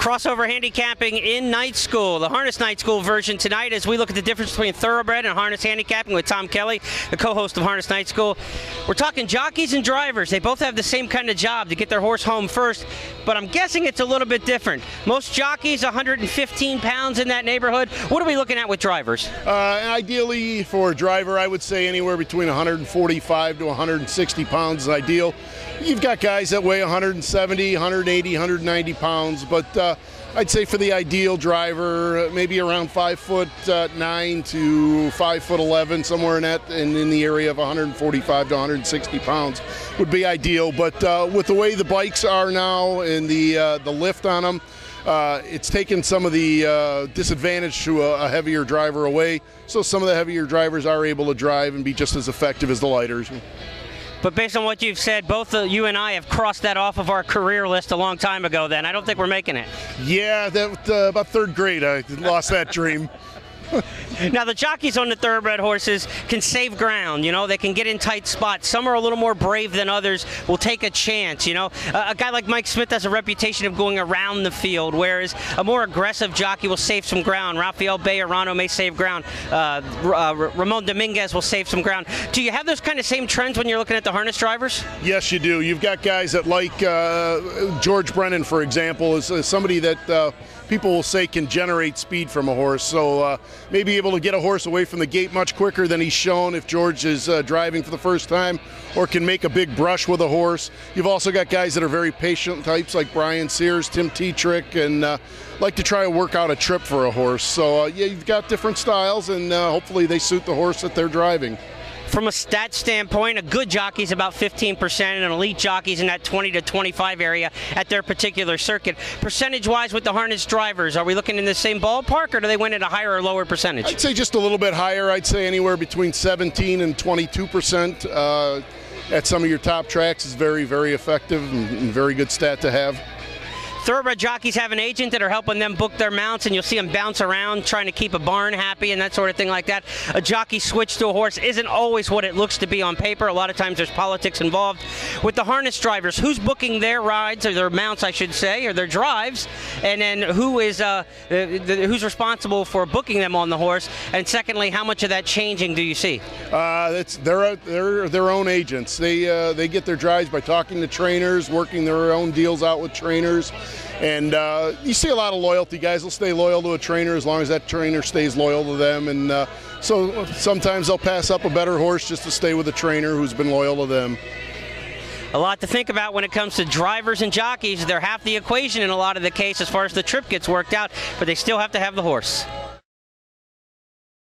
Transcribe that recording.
Crossover handicapping in night school, the harness night school version tonight, as we look at the difference between thoroughbred and harness handicapping with Tom Kelley, the co-host of Harness Night School. We're talking jockeys and drivers. They both have the same kind of job, to get their horse home first, but I'm guessing it's a little bit different. Most jockeys 115 pounds, in that neighborhood. What are we looking at with drivers? Ideally for a driver, I would say anywhere between 145 to 160 pounds is ideal. You've got guys that weigh 170, 180, 190 pounds, but I'd say for the ideal driver, maybe around 5'9" to 5'11", somewhere in the area of 145 to 160 pounds would be ideal. But with the way the bikes are now and the lift on them, it's taken some of the disadvantage to a heavier driver away. So some of the heavier drivers are able to drive and be just as effective as the lighters. But based on what you've said, both you and I have crossed that off of our career list a long time ago then. I don't think we're making it. Yeah, about third grade I lost that dream. Now, the jockeys on the thoroughbred horses can save ground. You know, they can get in tight spots. Some are a little more brave than others, will take a chance. You know, a guy like Mike Smith has a reputation of going around the field, whereas a more aggressive jockey will save some ground. Rafael Bejarano may save ground. Ramon Dominguez will save some ground. Do you have those kind of same trends when you're looking at the harness drivers? Yes, you do. You've got guys that like George Brennan, for example, is somebody that people will say can generate speed from a horse. So may be able to get a horse away from the gate much quicker than he's shown if George is driving for the first time, or can make a big brush with a horse. You've also got guys that are very patient types like Brian Sears, Tim Tetrick, and like to try to work out a trip for a horse. So yeah, you've got different styles, and hopefully they suit the horse that they're driving. From a stat standpoint, a good jockey's about 15%, and an elite jockey's in that 20 to 25 area at their particular circuit. Percentage-wise with the harness drivers, are we looking in the same ballpark, or do they win at a higher or lower percentage? I'd say just a little bit higher. I'd say anywhere between 17 and 22% at some of your top tracks is very, very effective and very good stat to have. Thoroughbred jockeys have an agent that are helping them book their mounts, and you'll see them bounce around trying to keep a barn happy and that sort of thing like that. A jockey switch to a horse isn't always what it looks to be on paper. A lot of times there's politics involved. With the harness drivers, who's booking their rides, or their mounts I should say, or their drives, and then who's responsible for booking them on the horse? And secondly, how much of that changing do you see? They're their own agents. They get their drives by talking to trainers, working their own deals out with trainers. And you see a lot of loyalty. Guys will stay loyal to a trainer as long as that trainer stays loyal to them. And so sometimes they'll pass up a better horse just to stay with a trainer who's been loyal to them. A lot to think about when it comes to drivers and jockeys. They're half the equation in a lot of the case as far as the trip gets worked out, but they still have to have the horse.